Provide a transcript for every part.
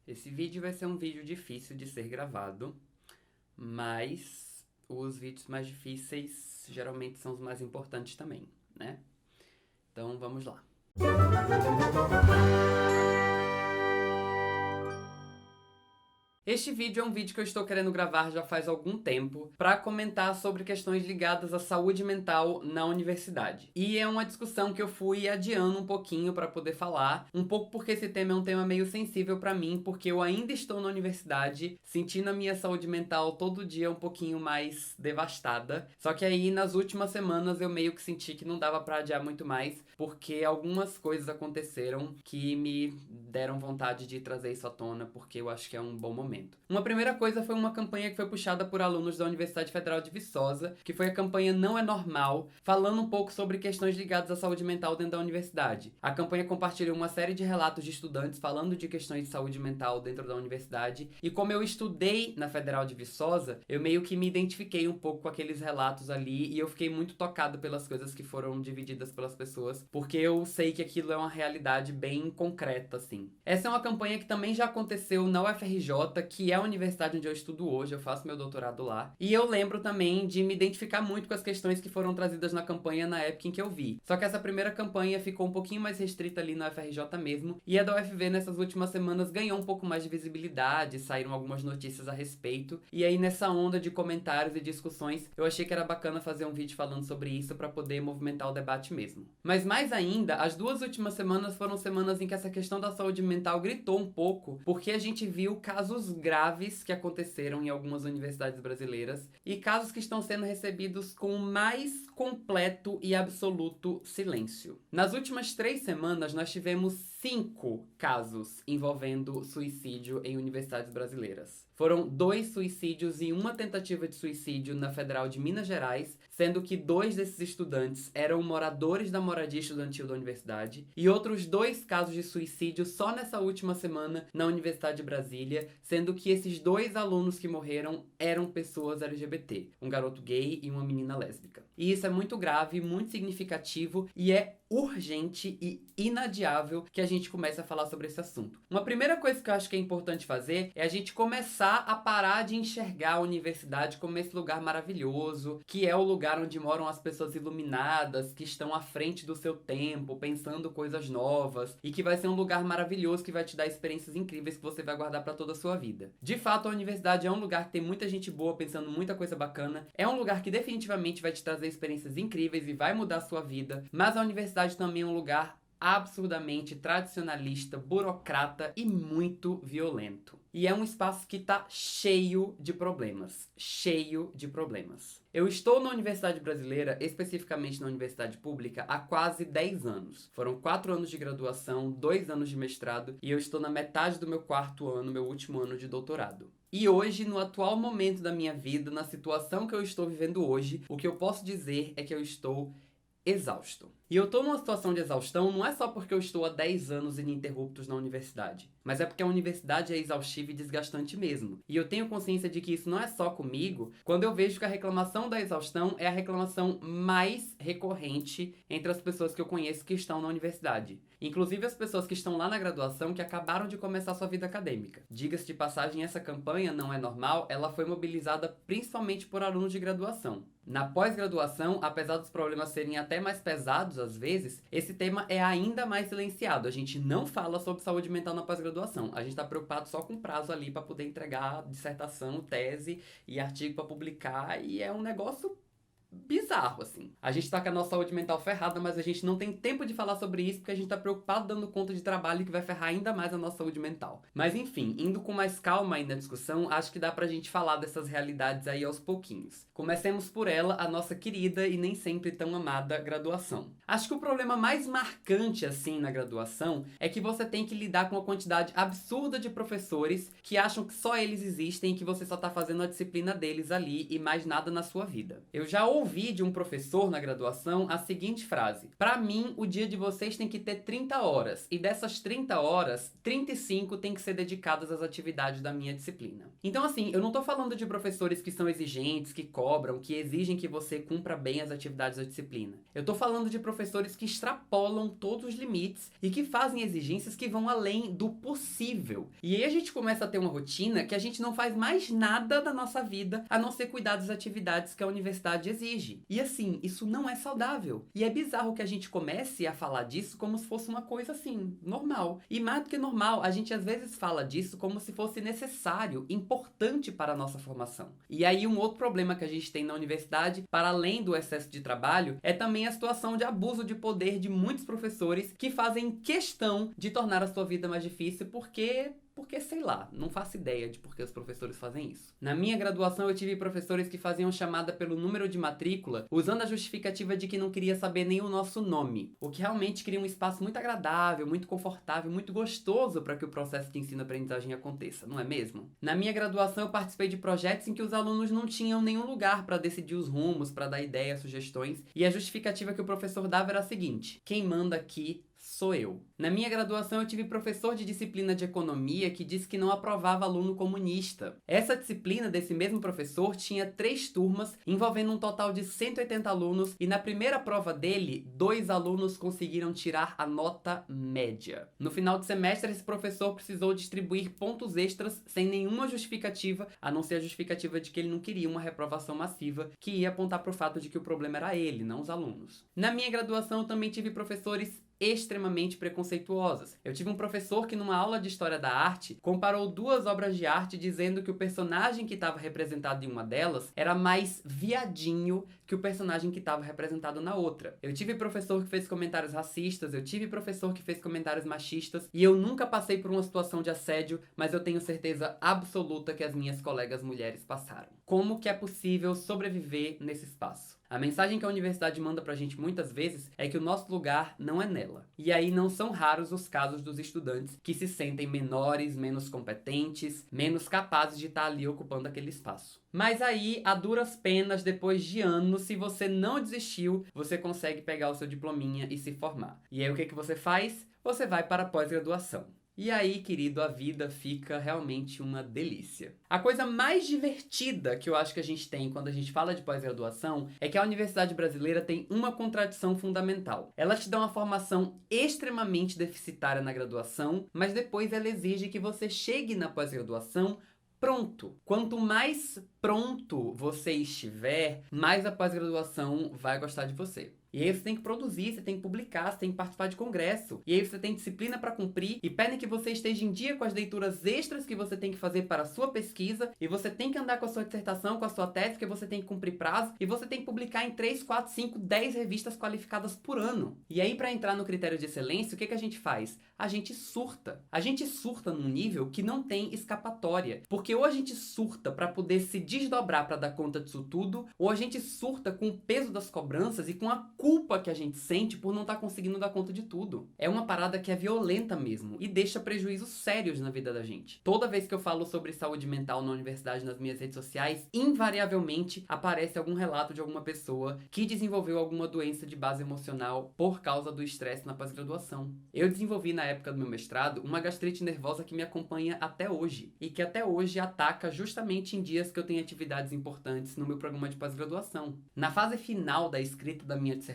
Esse vídeo vai ser um vídeo difícil de ser gravado, mas os vídeos mais difíceis geralmente são os mais importantes também, né? Então vamos lá. Este vídeo é um vídeo que eu estou querendo gravar já faz algum tempo para comentar sobre questões ligadas à saúde mental na universidade. E é uma discussão que eu fui adiando um pouquinho para poder falar, um pouco porque esse tema é um tema meio sensível para mim, porque eu ainda estou na universidade, sentindo a minha saúde mental todo dia um pouquinho mais devastada. Só que aí nas últimas semanas eu meio que senti que não dava para adiar muito mais, porque algumas coisas aconteceram que me deram vontade de trazer isso à tona, porque eu acho que é um bom momento. Uma primeira coisa foi uma campanha que foi puxada por alunos da Universidade Federal de Viçosa, que foi a campanha Não é Normal, falando um pouco sobre questões ligadas à saúde mental dentro da universidade. A campanha compartilhou uma série de relatos de estudantes falando de questões de saúde mental dentro da universidade, e como eu estudei na Federal de Viçosa, eu meio que me identifiquei um pouco com aqueles relatos ali, e eu fiquei muito tocado pelas coisas que foram divididas pelas pessoas, porque eu sei que aquilo é uma realidade bem concreta, assim. Essa é uma campanha que também já aconteceu na UFRJ, que é a universidade onde eu estudo hoje, eu faço meu doutorado lá. E eu lembro também de me identificar muito com as questões que foram trazidas na campanha na época em que eu vi. Só que essa primeira campanha ficou um pouquinho mais restrita ali na UFRJ mesmo, e a da UFV nessas últimas semanas ganhou um pouco mais de visibilidade, saíram algumas notícias a respeito, e aí nessa onda de comentários e discussões, eu achei que era bacana fazer um vídeo falando sobre isso para poder movimentar o debate mesmo. Mas mais ainda, as duas últimas semanas foram semanas em que essa questão da saúde mental gritou um pouco, porque a gente viu casos graves que aconteceram em algumas universidades brasileiras e casos que estão sendo recebidos com o mais completo e absoluto silêncio. Nas últimas 3 semanas, nós tivemos 5 casos envolvendo suicídio em universidades brasileiras. Foram 2 suicídios e uma tentativa de suicídio na Federal de Minas Gerais, sendo que 2 desses estudantes eram moradores da moradia estudantil da universidade, e outros 2 casos de suicídio só nessa última semana na Universidade de Brasília, sendo que esses 2 alunos que morreram eram pessoas LGBT, um garoto gay e uma menina lésbica. E isso é muito grave, muito significativo e é urgente e inadiável que a gente comece a falar sobre esse assunto. Uma primeira coisa que eu acho que é importante fazer é a gente começar a parar de enxergar a universidade como esse lugar maravilhoso, que é o lugar onde moram as pessoas iluminadas, que estão à frente do seu tempo, pensando coisas novas, e que vai ser um lugar maravilhoso que vai te dar experiências incríveis que você vai guardar para toda a sua vida. De fato, a universidade é um lugar que tem muita gente boa pensando muita coisa bacana, é um lugar que definitivamente vai te trazer experiências incríveis e vai mudar a sua vida, mas a universidade também é um lugar absurdamente tradicionalista, burocrata e muito violento. E é um espaço que tá cheio de problemas. Cheio de problemas. Eu estou na Universidade Brasileira, especificamente na Universidade Pública, há quase 10 anos. Foram 4 anos de graduação, 2 anos de mestrado, e eu estou na metade do meu 4º ano, meu último ano de doutorado. E hoje, no atual momento da minha vida, na situação que eu estou vivendo hoje, o que eu posso dizer é que eu estou exausto. E eu tô numa situação de exaustão não é só porque eu estou há 10 anos ininterruptos na universidade, mas é porque a universidade é exaustiva e desgastante mesmo. E eu tenho consciência de que isso não é só comigo quando eu vejo que a reclamação da exaustão é a reclamação mais recorrente entre as pessoas que eu conheço que estão na universidade. Inclusive as pessoas que estão lá na graduação que acabaram de começar sua vida acadêmica. Diga-se de passagem, essa campanha Não é Normal, ela foi mobilizada principalmente por alunos de graduação. Na pós-graduação, apesar dos problemas serem até mais pesados às vezes, esse tema é ainda mais silenciado. A gente não fala sobre saúde mental na pós-graduação. A gente está preocupado só com prazo ali para poder entregar dissertação, tese e artigo para publicar, e é um negócio bizarro, assim. A gente tá com a nossa saúde mental ferrada, mas a gente não tem tempo de falar sobre isso porque a gente tá preocupado dando conta de trabalho que vai ferrar ainda mais a nossa saúde mental. Mas enfim, indo com mais calma aí na discussão, acho que dá pra gente falar dessas realidades aí aos pouquinhos. Comecemos por ela, a nossa querida e nem sempre tão amada graduação. Acho que o problema mais marcante, assim, na graduação é que você tem que lidar com uma quantidade absurda de professores que acham que só eles existem e que você só tá fazendo a disciplina deles ali e mais nada na sua vida. Eu já ouvi ouvi de um professor na graduação a seguinte frase: para mim, o dia de vocês tem que ter 30 horas, e dessas 30 horas, 35 tem que ser dedicadas às atividades da minha disciplina. Então, assim, eu não tô falando de professores que são exigentes, que cobram, que exigem que você cumpra bem as atividades da disciplina. Eu tô falando de professores que extrapolam todos os limites e que fazem exigências que vão além do possível. E aí a gente começa a ter uma rotina que a gente não faz mais nada da nossa vida a não ser cuidar das atividades que a universidade exige. E assim, isso não é saudável. E é bizarro que a gente comece a falar disso como se fosse uma coisa assim, normal. E mais do que normal, a gente às vezes fala disso como se fosse necessário, importante para a nossa formação. E aí um outro problema que a gente tem na universidade, para além do excesso de trabalho, é também a situação de abuso de poder de muitos professores que fazem questão de tornar a sua vida mais difícil porque, sei lá, não faço ideia de por que os professores fazem isso. Na minha graduação eu tive professores que faziam chamada pelo número de matrícula, usando a justificativa de que não queria saber nem o nosso nome, o que realmente cria um espaço muito agradável, muito confortável, muito gostoso para que o processo de ensino-aprendizagem aconteça, não é mesmo? Na minha graduação eu participei de projetos em que os alunos não tinham nenhum lugar para decidir os rumos, para dar ideias, sugestões, e a justificativa que o professor dava era a seguinte: quem manda aqui sou eu. Na minha graduação eu tive professor de disciplina de economia que disse que não aprovava aluno comunista. Essa disciplina desse mesmo professor tinha 3 turmas, envolvendo um total de 180 alunos, e na primeira prova dele, 2 alunos conseguiram tirar a nota média. No final do semestre, esse professor precisou distribuir pontos extras sem nenhuma justificativa, a não ser a justificativa de que ele não queria uma reprovação massiva, que ia apontar para o fato de que o problema era ele, não os alunos. Na minha graduação eu também tive professores extremamente preconceituosas. Eu tive um professor que numa aula de História da Arte comparou 2 obras de arte dizendo que o personagem que estava representado em uma delas era mais viadinho que o personagem que estava representado na outra. Eu tive professor que fez comentários racistas, eu tive professor que fez comentários machistas, e eu nunca passei por uma situação de assédio, mas eu tenho certeza absoluta que as minhas colegas mulheres passaram. Como que é possível sobreviver nesse espaço? A mensagem que a universidade manda pra gente muitas vezes é que o nosso lugar não é nela. E aí não são raros os casos dos estudantes que se sentem menores, menos competentes, menos capazes de estar ali ocupando aquele espaço. Mas aí, a duras penas, depois de anos, se você não desistiu, você consegue pegar o seu diplominha e se formar. E aí o que você faz? Você vai para a pós-graduação. E aí, querido, a vida fica realmente uma delícia. A coisa mais divertida que eu acho que a gente tem quando a gente fala de pós-graduação é que a universidade brasileira tem uma contradição fundamental. Ela te dá uma formação extremamente deficitária na graduação, mas depois ela exige que você chegue na pós-graduação pronto. Quanto mais pronto você estiver, mais a pós-graduação vai gostar de você. E aí você tem que produzir, você tem que publicar, você tem que participar de congresso. E aí você tem disciplina para cumprir e pedem que você esteja em dia com as leituras extras que você tem que fazer para a sua pesquisa. E você tem que andar com a sua dissertação, com a sua tese, porque você tem que cumprir prazo. E você tem que publicar em 3, 4, 5, 10 revistas qualificadas por ano. E aí, para entrar no critério de excelência, o que a gente faz? A gente surta. A gente surta num nível que não tem escapatória. Porque ou a gente surta para poder se desdobrar para dar conta disso tudo, ou a gente surta com o peso das cobranças e com a culpa que a gente sente por não estar conseguindo dar conta de tudo. É uma parada que é violenta mesmo e deixa prejuízos sérios na vida da gente. Toda vez que eu falo sobre saúde mental na universidade nas minhas redes sociais, invariavelmente aparece algum relato de alguma pessoa que desenvolveu alguma doença de base emocional por causa do estresse na pós-graduação. Eu desenvolvi na época do meu mestrado uma gastrite nervosa que me acompanha até hoje e que até hoje ataca justamente em dias que eu tenho atividades importantes no meu programa de pós-graduação. Na fase final da escrita da minha dissertação,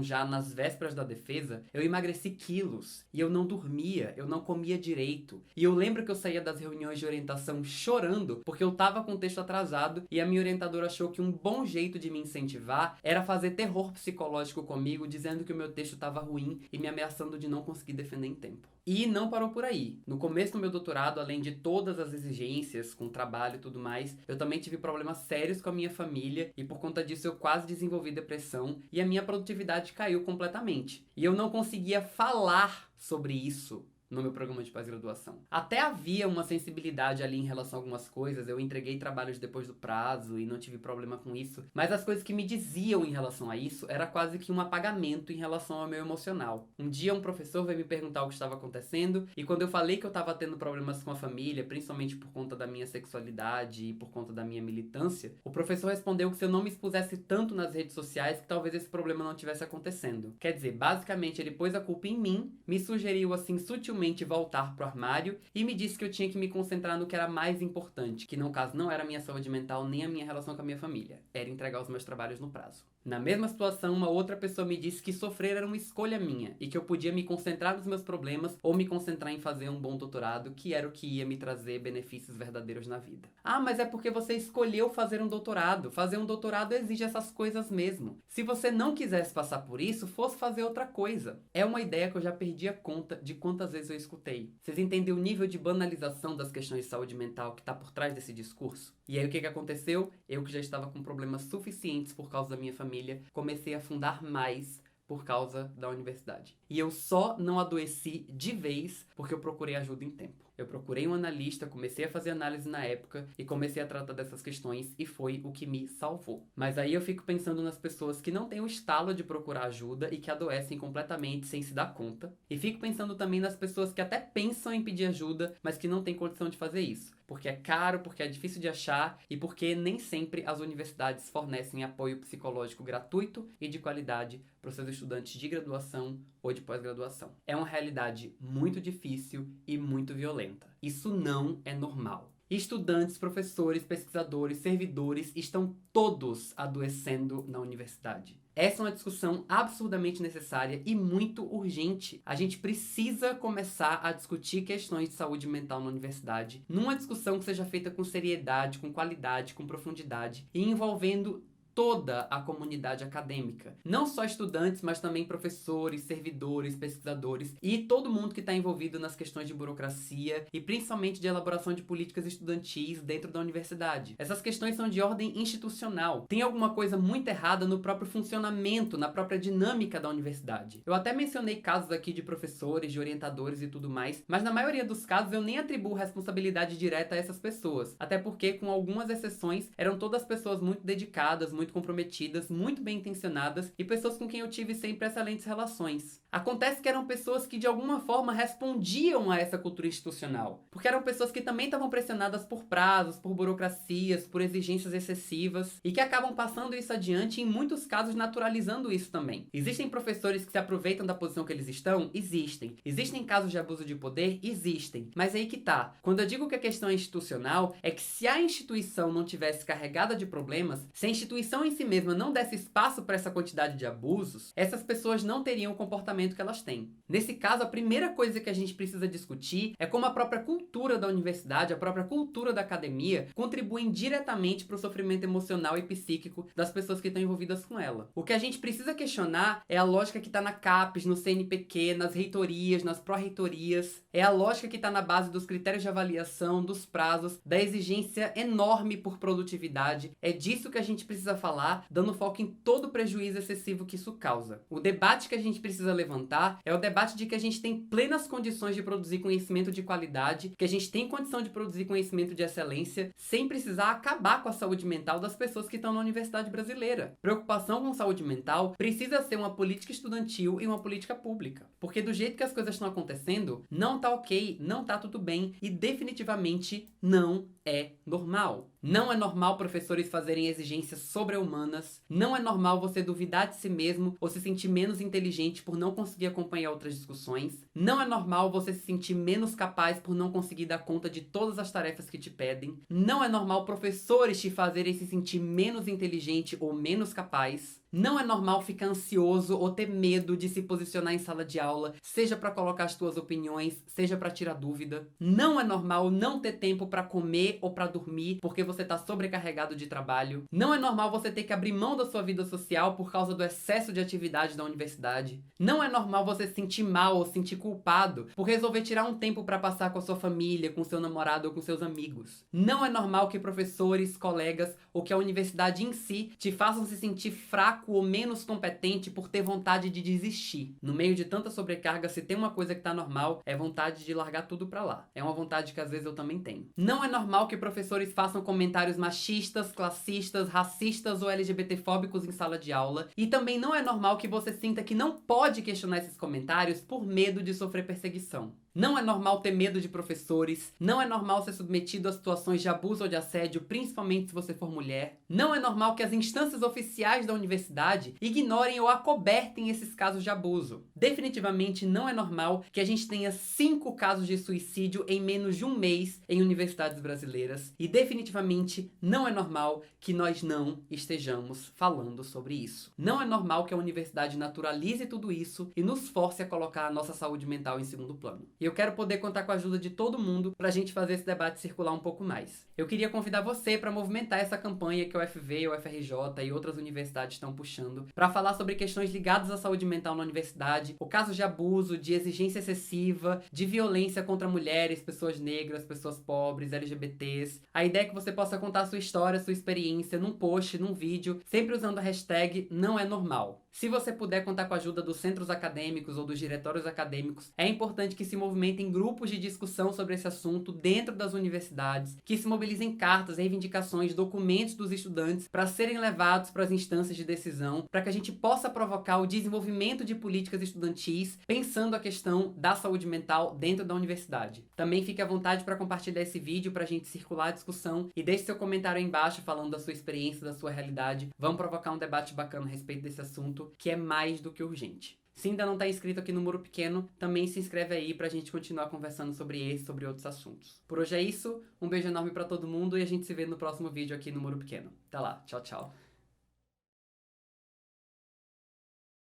já nas vésperas da defesa, eu emagreci quilos e eu não dormia, eu não comia direito. E eu lembro que eu saía das reuniões de orientação chorando porque eu tava com o texto atrasado e a minha orientadora achou que um bom jeito de me incentivar era fazer terror psicológico comigo, dizendo que o meu texto tava ruim e me ameaçando de não conseguir defender em tempo. E não parou por aí. No começo do meu doutorado, além de todas as exigências com trabalho e tudo mais, eu também tive problemas sérios com a minha família e por conta disso eu quase desenvolvi depressão e a minha produtividade caiu completamente. E eu não conseguia falar sobre isso no meu programa de pós-graduação. Até havia uma sensibilidade ali em relação a algumas coisas, eu entreguei trabalhos depois do prazo e não tive problema com isso, mas as coisas que me diziam em relação a isso era quase que um apagamento em relação ao meu emocional. Um dia um professor veio me perguntar o que estava acontecendo, e quando eu falei que eu estava tendo problemas com a família, principalmente por conta da minha sexualidade e por conta da minha militância, o professor respondeu que se eu não me expusesse tanto nas redes sociais, que talvez esse problema não tivesse acontecendo. Quer dizer, basicamente ele pôs a culpa em mim, me sugeriu assim sutilmente voltar pro armário e me disse que eu tinha que me concentrar no que era mais importante, que no caso não era a minha saúde mental nem a minha relação com a minha família, era entregar os meus trabalhos no prazo. Na mesma situação, uma outra pessoa me disse que sofrer era uma escolha minha e que eu podia me concentrar nos meus problemas ou me concentrar em fazer um bom doutorado, que era o que ia me trazer benefícios verdadeiros na vida. Ah, mas é porque você escolheu fazer um doutorado. Fazer um doutorado exige essas coisas mesmo. Se você não quisesse passar por isso, fosse fazer outra coisa. É uma ideia que eu já perdi a conta de quantas vezes eu escutei. Vocês entendem o nível de banalização das questões de saúde mental que está por trás desse discurso? E aí o que aconteceu? Eu que já estava com problemas suficientes por causa da minha família, comecei a afundar mais por causa da universidade. E eu só não adoeci de vez porque eu procurei ajuda em tempo. Eu procurei um analista, comecei a fazer análise na época e comecei a tratar dessas questões e foi o que me salvou. Mas aí eu fico pensando nas pessoas que não têm o estalo de procurar ajuda e que adoecem completamente sem se dar conta. E fico pensando também nas pessoas que até pensam em pedir ajuda, mas que não têm condição de fazer isso. Porque é caro, porque é difícil de achar e porque nem sempre as universidades fornecem apoio psicológico gratuito e de qualidade para os seus estudantes de graduação ou de pós-graduação. É uma realidade muito difícil e muito violenta. Isso não é normal. Estudantes, professores, pesquisadores, servidores estão todos adoecendo na universidade. Essa é uma discussão absurdamente necessária e muito urgente. A gente precisa começar a discutir questões de saúde mental na universidade, numa discussão que seja feita com seriedade, com qualidade, com profundidade e envolvendo toda a comunidade acadêmica. Não só estudantes, mas também professores, servidores, pesquisadores e todo mundo que está envolvido nas questões de burocracia e principalmente de elaboração de políticas estudantis dentro da universidade. Essas questões são de ordem institucional. Tem alguma coisa muito errada no próprio funcionamento, na própria dinâmica da universidade. Eu até mencionei casos aqui de professores, de orientadores e tudo mais, mas na maioria dos casos eu nem atribuo responsabilidade direta a essas pessoas. Até porque, com algumas exceções, eram todas pessoas muito dedicadas, muito comprometidas, muito bem intencionadas e pessoas com quem eu tive sempre excelentes relações. Acontece que eram pessoas que de alguma forma respondiam a essa cultura institucional, porque eram pessoas que também estavam pressionadas por prazos, por burocracias, por exigências excessivas e que acabam passando isso adiante e em muitos casos naturalizando isso também. Existem professores que se aproveitam da posição que eles estão? Existem. Existem casos de abuso de poder? Existem. Mas aí que tá. Quando eu digo que a questão é institucional, é que se a instituição não tivesse carregada de problemas, se a instituição em si mesma não desse espaço para essa quantidade de abusos, essas pessoas não teriam o comportamento que elas têm. Nesse caso, a primeira coisa que a gente precisa discutir é como a própria cultura da universidade, a própria cultura da academia contribuem diretamente para o sofrimento emocional e psíquico das pessoas que estão envolvidas com ela. O que a gente precisa questionar é a lógica que está na CAPES, no CNPq, nas reitorias, nas pró-reitorias, é a lógica que está na base dos critérios de avaliação, dos prazos, da exigência enorme por produtividade. É disso que a gente precisa falar, dando foco em todo o prejuízo excessivo que isso causa. O debate que a gente precisa levantar é o debate de que a gente tem plenas condições de produzir conhecimento de qualidade, que a gente tem condição de produzir conhecimento de excelência, sem precisar acabar com a saúde mental das pessoas que estão na universidade brasileira. Preocupação com saúde mental precisa ser uma política estudantil e uma política pública. Porque do jeito que as coisas estão acontecendo, não tá ok, não tá tudo bem e definitivamente não é normal. Não é normal professores fazerem exigências sobre-humanas. Não é normal você duvidar de si mesmo ou se sentir menos inteligente por não conseguir acompanhar outras discussões. Não é normal você se sentir menos capaz por não conseguir dar conta de todas as tarefas que te pedem. Não é normal professores te fazerem se sentir menos inteligente ou menos capaz. Não é normal ficar ansioso ou ter medo de se posicionar em sala de aula, seja para colocar as tuas opiniões, seja para tirar dúvida. Não é normal não ter tempo para comer ou para dormir porque você tá sobrecarregado de trabalho. Não é normal você ter que abrir mão da sua vida social por causa do excesso de atividade da universidade. Não é normal você se sentir mal ou se sentir culpado por resolver tirar um tempo para passar com a sua família, com seu namorado ou com seus amigos. Não é normal que professores, colegas ou que a universidade em si te façam se sentir fraco fraco ou menos competente por ter vontade de desistir. No meio de tanta sobrecarga, se tem uma coisa que tá normal, é vontade de largar tudo pra lá. É uma vontade que às vezes eu também tenho. Não é normal que professores façam comentários machistas, classistas, racistas ou LGBTfóbicos em sala de aula. E também não é normal que você sinta que não pode questionar esses comentários por medo de sofrer perseguição. Não é normal ter medo de professores, não é normal ser submetido a situações de abuso ou de assédio, principalmente se você for mulher. Não é normal que as instâncias oficiais da universidade ignorem ou acobertem esses casos de abuso. Definitivamente não é normal que a gente tenha 5 casos de suicídio em menos de um mês em universidades brasileiras. E definitivamente não é normal que nós não estejamos falando sobre isso. Não é normal que a universidade naturalize tudo isso e nos force a colocar a nossa saúde mental em segundo plano. E eu quero poder contar com a ajuda de todo mundo pra gente fazer esse debate circular um pouco mais. Eu queria convidar você para movimentar essa campanha que o UFV, o UFRJ e outras universidades estão puxando para falar sobre questões ligadas à saúde mental na universidade, o caso de abuso, de exigência excessiva, de violência contra mulheres, pessoas negras, pessoas pobres, LGBTs. A ideia é que você possa contar sua história, sua experiência num post, num vídeo, sempre usando a hashtag não é normal. Se você puder contar com a ajuda dos centros acadêmicos ou dos diretórios acadêmicos, é importante que se movimentem grupos de discussão sobre esse assunto dentro das universidades, que se mobilizem cartas, reivindicações, documentos dos estudantes para serem levados para as instâncias de decisão, para que a gente possa provocar o desenvolvimento de políticas estudantis, pensando a questão da saúde mental dentro da universidade. Também fique à vontade para compartilhar esse vídeo para a gente circular a discussão e deixe seu comentário aí embaixo falando da sua experiência, da sua realidade. Vamos provocar um debate bacana a respeito desse assunto, que é mais do que urgente. Se ainda não está inscrito aqui no Muro Pequeno, também se inscreve aí pra gente continuar conversando sobre esse e sobre outros assuntos. Por hoje é isso, um beijo enorme pra todo mundo e a gente se vê no próximo vídeo aqui no Muro Pequeno. Até lá, tchau, tchau.